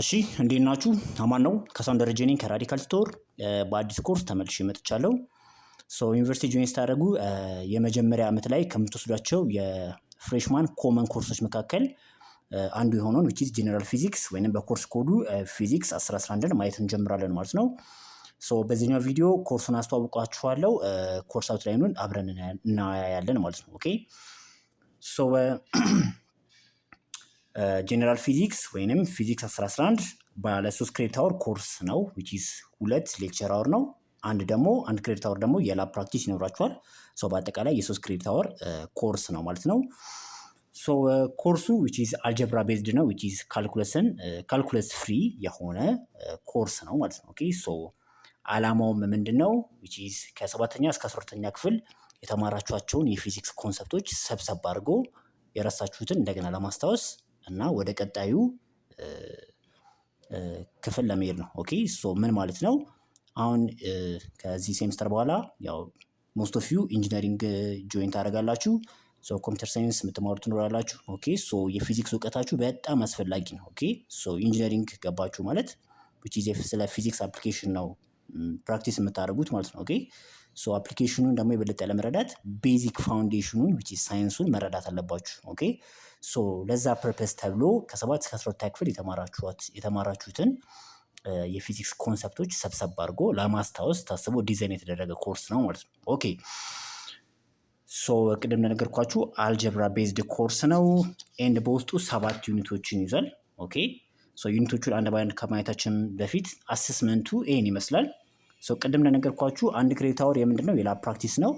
እሺ እንዴት ናችሁ? አማን ነው። ከሳን ደረጀ ነኝ ከራዲካል ስቶር በአዲስ ኮርስ ተመልሼ መጥቻለሁ። ዩኒቨርሲቲ ጆይን ስታደርጉ የመጀመሪያ ዓመት ላይ ከምትወስዷቸው የፍሬሽማን ኮመን ኮርሶች መካከል አንዱ የሆነውን which is ጀነራል ፊዚክስ ወይንም በኮርስ ኮዱ ፊዚክስ 1011ን ማየት እንጀምራለን ማለት ነው። በዚህኛው ቪዲዮ ኮርሱን አስተዋውቃችኋለሁ። ኮርስ አውትላይኑን አብረን እናያለን ማለት ነው። ኦኬ ጀነራል ፊዚክስ ወይንም ፊዚክስ 1011 ባለ 3 ክሬዲት አወር ኮርስ ነው which is 2 ሌክቸር አወር ነው። አንድ ክሬዲት አወር ደግሞ የላብ ፕራክቲስ ይኖራችኋል። በአጠቃላይ የ3 ክሬዲት አወር ኮርስ ነው ማለት ነው። ኮርሱ which is አልጀብራ ቤዝድ ነው which is ካልኩለስ ፍሪ የሆነ ኮርስ ነው ማለት ነው። ኦኬ ዓላማውም ምንድነው? which is ከ7ኛ እስከ 12ኛ ክፍል የተማራችኋቸውን የፊዚክስ ኮንሰፕቶች ሰብሰብ አድርጎ የረሳችሁትን እንደገና ለማስታወስ እና ወደ ቀጣዩ ክፍል ለመሄድ ነው። ኦኬ ምን ማለት ነው? አሁን ከዚህ ሴሚስተር በኋላ ያው ሞስት ኦፍ ዩ ኢንጂነሪንግ ጆይን ታደርጋላችሁ። ኮምፒውተር ሳይንስ የምትማሩ ትኖራላችሁ። ኦኬ የፊዚክስ እውቀታችሁ በጣም አስፈላጊ ነው። ኦኬ ኢንጂነሪንግ ገባችሁ ማለት which is ስለ ፊዚክስ አፕሊኬሽን ነው ፕራክቲስ የምታደርጉት ማለት ነው። ኦኬ አፕሊኬሽኑን ደግሞ የበለጠ ለመረዳት ቤዚክ ፋውንዴሽኑን which is ሳይንሱን መረዳት አለባችሁ። ኦኬ ለዛ ፐርፐስ ተብሎ ከ7 እስከ 12 ክፍል የተማራችሁትን የፊዚክስ ኮንሰፕቶች ሰብሰብ አድርጎ ለማስታወስ ታስቦ ዲዛይን የተደረገ ኮርስ ነው ማለት ነው። ኦኬ ቅድም እንደነገርኳችሁ አልጀብራ ቤዝድ ኮርስ ነው ኤንድ በውስጡ 7 ዩኒቶችን ይዟል። ኦኬ ዩኒቶቹን አንድ ባንድ ከማየታችን በፊት አሰስመንቱ ይሄን ይመስላል። ቅድም እንደነገርኳችሁ አንድ ክሬዲት አወር የምንድነው የላብ ፕራክቲስ ነው።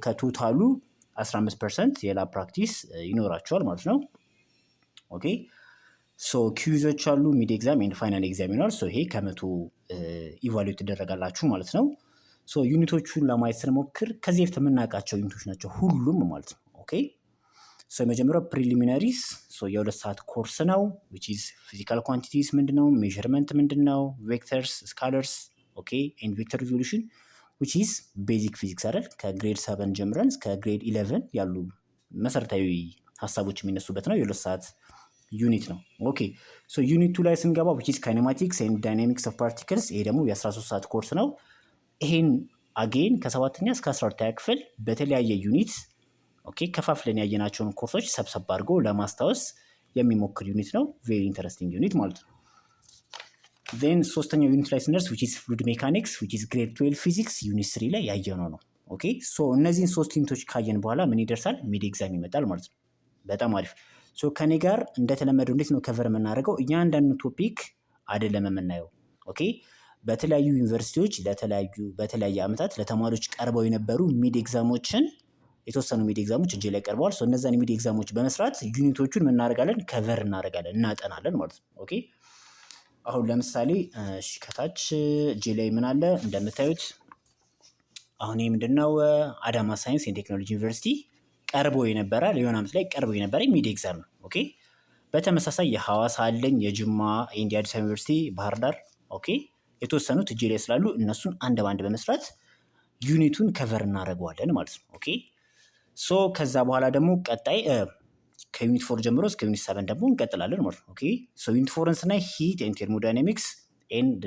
ከቶታሉ 15% የላብ ፕራክቲስ ይኖራቸዋል ማለት ነው። ኦኬ ኪዩዞች አሉ፣ ሚድ ኤግዛም ኤንድ ፋይናል ኤግዛም ይኖራል። ይሄ ከመቶ ኢቫሉዌት ትደረጋላችሁ ማለት ነው። ዩኒቶቹን ለማየት ስንሞክር ከዚህ በፊት የምናውቃቸው ዩኒቶች ናቸው ሁሉም ማለት ነው። ኦኬ የመጀመሪያው ፕሪሊሚናሪስ የ2 ሰዓት ኮርስ ነው which is ፊዚካል ኳንቲቲስ ምንድነው፣ ሜዠርመንት ምንድነው፣ ቬክተርስ፣ ስካለርስ ኦኬ ኤንድ ቬክተር ሪዞሉሽን which is ቤዚክ ፊዚክስ አይደል። ከግሬድ 7 ጀምረን እስከ ግሬድ 11 ያሉ መሰረታዊ ሀሳቦች የሚነሱበት ነው። የ2 ሰዓት ዩኒት ነው። ኦኬ ዩኒቱ ላይ ስንገባ which is ካይኔማቲክስ ኤንድ ዳይናሚክስ ኦፍ ፓርቲክልስ ይሄ ደግሞ የ13 ሰዓት ኮርስ ነው። ይሄን አጌን ከ7ኛ እስከ 12ኛ ክፍል በተለያየ ዩኒት ኦኬ ከፋፍለን ያየናቸውን ኮርሶች ሰብሰብ አድርጎ ለማስታወስ የሚሞክር ዩኒት ነው። ቬሪ ኢንተረስቲንግ ዩኒት ማለት ነው። ዜን ሶስተኛው ዩኒት ላይ ስንደርስ which is ፍሉይድ ሜካኒክስ which is ግሬድ 12 ፊዚክስ ዩኒት 3 ላይ ያየነው ነው። ኦኬ እነዚህን 3 ዩኒቶች ካየን በኋላ ምን ይደርሳል? ሚድ ኤግዛም ይመጣል ማለት ነው። በጣም አሪፍ። ከኔ ጋር እንደተለመደው እንዴት ነው ከቨር የምናደርገው? እያንዳንዱ ቶፒክ አይደለም የምናየው። ኦኬ በተለያዩ ዩኒቨርሲቲዎች በተለያየ ዓመታት ለተማሪዎች ቀርበው የነበሩ ሚድ ኤግዛሞችን የተወሰኑ ሚድ ኤግዛሞች እጄ ላይ ቀርበዋል። እነዛን ሚድ ኤግዛሞች በመስራት ዩኒቶቹን ምን እናደርጋለን? ከቨር እናደርጋለን፣ እናጠናለን ማለት ነው። ኦኬ አሁን ለምሳሌ ከታች እጄ ላይ ምን አለ እንደምታዩት አሁን ይሄ ምንድነው አዳማ ሳይንስ ኤንድ ቴክኖሎጂ ዩኒቨርሲቲ ቀርቦ የነበረ ሊሆን ዓመት ላይ ቀርቦ የነበረ ሚድ ኤግዛም ነው። ኦኬ በተመሳሳይ የሐዋሳ አለኝ፣ የጅማ ኤንድ የአዲስ አበባ ዩኒቨርሲቲ፣ ባህር ዳር ኦኬ የተወሰኑት እጄ ላይ ስላሉ እነሱን አንድ ባንድ በመስራት ዩኒቱን ከቨር እናደርገዋለን ማለት ነው። ኦኬ ከዛ በኋላ ደግሞ ቀጣይ ከዩኒት 4 ጀምሮ እስከ ዩኒት 7 ደግሞ እንቀጥላለን ማለት ነው። ኦኬ ዩኒት 4 ስናይ ሂት ኤንድ ቴርሞዳይናሚክስ ኤንድ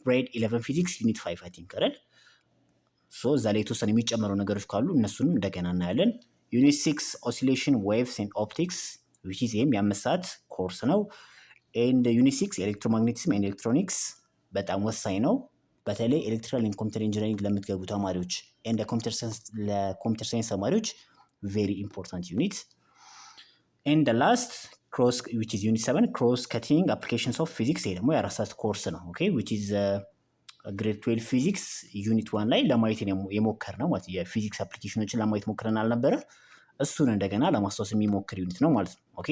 ግሬድ 11 ፊዚክስ ዩኒት 5 አይ ቲንክ አይደል። እዛ ላይ የተወሰኑ የሚጨመሩ ነገሮች ካሉ እነሱንም እንደገና እናያለን። ዩኒት 6 ኦሲሌሽን ዌቭስ ኤንድ ኦፕቲክስ which is ይሄም የ5 ሰዓት ኮርስ ነው። ኤንድ ዩኒት 6 ኤሌክትሮማግኔቲዝም ኤንድ ኤሌክትሮኒክስ በጣም ወሳኝ ነው። በተለይ ኤሌክትሪካል ኤንድ ኮምፒውተር ኢንጂነሪንግ ለምትገቡ ተማሪዎች ኤንድ ለኮምፒውተር ሳይንስ ተማሪዎች ቬሪ ኢምፖርታንት ዩኒት። ኤንድ ላስት ክሮስ which is ዩኒት 7 ክሮስ ከቲንግ አፕሊኬሽንስ ኦፍ ፊዚክስ ይሄ ደግሞ የ4 ሰዓት ኮርስ ነው። ኦኬ which is ግሬድ 12 ፊዚክስ ዩኒት 1 ላይ ለማየት የሞከር ነው ማለት የፊዚክስ አፕሊኬሽኖችን ለማየት ሞክረን አልነበረ፣ እሱን እንደገና ለማስታወስ የሚሞክር ዩኒት ነው ማለት ነው። ኦኬ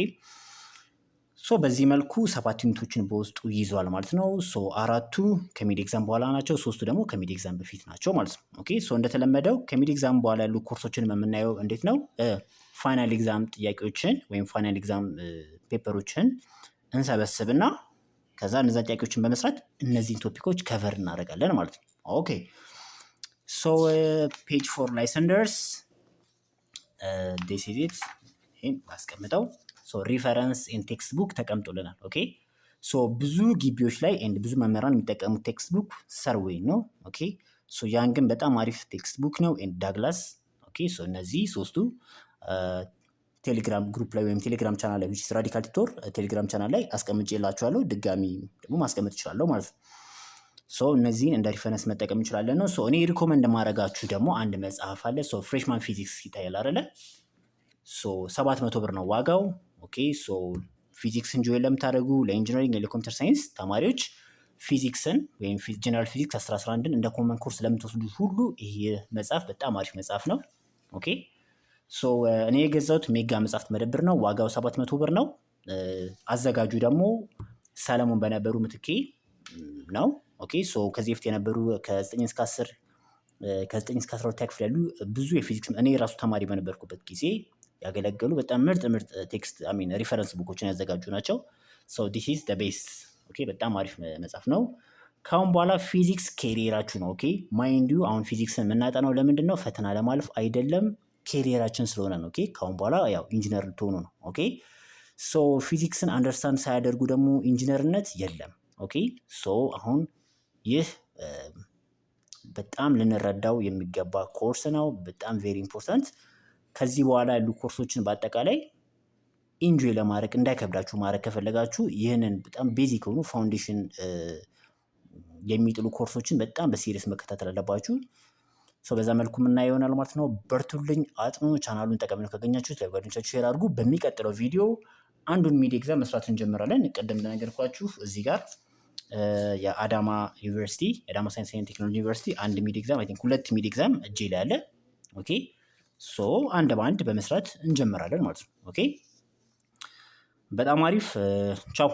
በዚህ መልኩ 7 ዩኒቶችን በውስጡ ይዟል ማለት ነው። 4ቱ ከሚድ ኤግዛም በኋላ ናቸው፣ 3ቱ ደግሞ ከሚድ ኤግዛም በፊት ናቸው ማለት ነው። ኦኬ እንደተለመደው ከሚድ ኤግዛም በኋላ ያሉ ኮርሶችን የምናየው እንዴት ነው? ፋይናል ኤግዛም ጥያቄዎችን ወይም ፋይናል ኤግዛም ፔፐሮችን እንሰበስብና ከዛ እነዛ ጥያቄዎችን በመስራት እነዚህን ቶፒኮች ከቨር እናደርጋለን ማለት ነው። ኦኬ ፔጅ 4 ላይ ስንደርስ ዲስ ኢዝ ኢት ይሄን አስቀምጠው ሪፈረንስ ኢን ቴክስት ቡክ ተቀምጦልናል። ኦኬ ሶ ብዙ ግቢዎች ላይ ኤንድ ብዙ መምህራን የሚጠቀሙት ቴክስት ቡክ ሰርዌይ ነው። ኦኬ ሶ ያን ግን በጣም አሪፍ ቴክስት ቡክ ነው ኤንድ ዳግላስ። ኦኬ ሶ እነዚህ ሶስቱ ቴሌግራም ግሩፕ ላይ ወይም ቴሌግራም ቻናል ላይ ራዲካል ቲቶር ቴሌግራም ቻናል ላይ አስቀምጬላችኋለሁ። ድጋሚ ደግሞ ማስቀመጥ እችላለሁ ማለት ነው። ሶ እነዚህን እንደ ሪፈረንስ መጠቀም እንችላለን ነው። ሶ እኔ ሪኮመንድ ማድረጋችሁ ደግሞ አንድ መጽሐፍ አለ። ሶ ፍሬሽማን ፊዚክስ ይታያል አይደለ? ሶ 700 ብር ነው ዋጋው። ኦኬ ሶ ፊዚክስን ጆይን ለምታደርጉ ለኢንጂነሪንግ ለኮምፒውተር ሳይንስ ተማሪዎች ፊዚክስን ወይም ጀነራል ፊዚክስ 11ን እንደ ኮመን ኮርስ ለምትወስዱ ሁሉ ይህ መጽሐፍ በጣም አሪፍ መጽሐፍ ነው። ኦኬ ሶ እኔ የገዛሁት ሜጋ መጽሐፍት መደብር ነው። ዋጋው 700 ብር ነው። አዘጋጁ ደግሞ ሰለሞን በነበሩ ምትኬ ነው። ኦኬ ሶ ከዚህ በፊት የነበሩ ከ9 እስከ 10 ከ9 እስከ 12 ክፍል ያሉ ብዙ የፊዚክስ እኔ ራሱ ተማሪ በነበርኩበት ጊዜ ያገለገሉ በጣም ምርጥ ቴክስት ሪፈረንስ ቡኮችን ያዘጋጁ ናቸው። ሶ ዲስ ኢዝ ዘ ቤስት። ኦኬ በጣም አሪፍ መጽሐፍ ነው። ካሁን በኋላ ፊዚክስ ኬሪየራችሁ ነው። ኦኬ ማይንድ ዩ አሁን ፊዚክስን የምናጠናው ለምንድን ነው? ፈተና ለማለፍ አይደለም፣ ኬሪየራችን ስለሆነ ነው። ኦኬ ካሁን በኋላ ያው ኢንጂነር ትሆኑ ነው። ኦኬ ሶ ፊዚክስን አንደርስታንድ ሳያደርጉ ደግሞ ኢንጂነርነት የለም። ኦኬ ሶ አሁን ይህ በጣም ልንረዳው የሚገባ ኮርስ ነው። በጣም ቬሪ ኢምፖርታንት። ከዚህ በኋላ ያሉ ኮርሶችን በአጠቃላይ ኢንጆይ ለማድረግ እንዳይከብዳችሁ ማድረግ ከፈለጋችሁ ይህንን በጣም ቤዚክ የሆኑ ፋውንዴሽን የሚጥሉ ኮርሶችን በጣም በሲሪየስ መከታተል አለባችሁ። በዛ መልኩ የምናየው ይሆናል ማለት ነው። በርቱልኝ፣ አጥኑ። ቻናሉን ጠቃሚ ነው ካገኛችሁት ለጓደኞቻችሁ ሼር አድርጉ። በሚቀጥለው ቪዲዮ አንዱን ሚድ ኤግዛም መስራት እንጀምራለን። ቅድም እንደነገርኳችሁ እዚህ ጋር የአዳማ ዩኒቨርሲቲ የአዳማ ሳይንስ ኤንድ ቴክኖሎጂ ዩኒቨርሲቲ አንድ ሚድ ኤግዛም አይ ቲንክ 2 ሚድ ኤግዛም እጄ ላይ አለ። ኦኬ ሶ አንድ በአንድ በመስራት እንጀምራለን ማለት ነው። ኦኬ በጣም አሪፍ። ቻው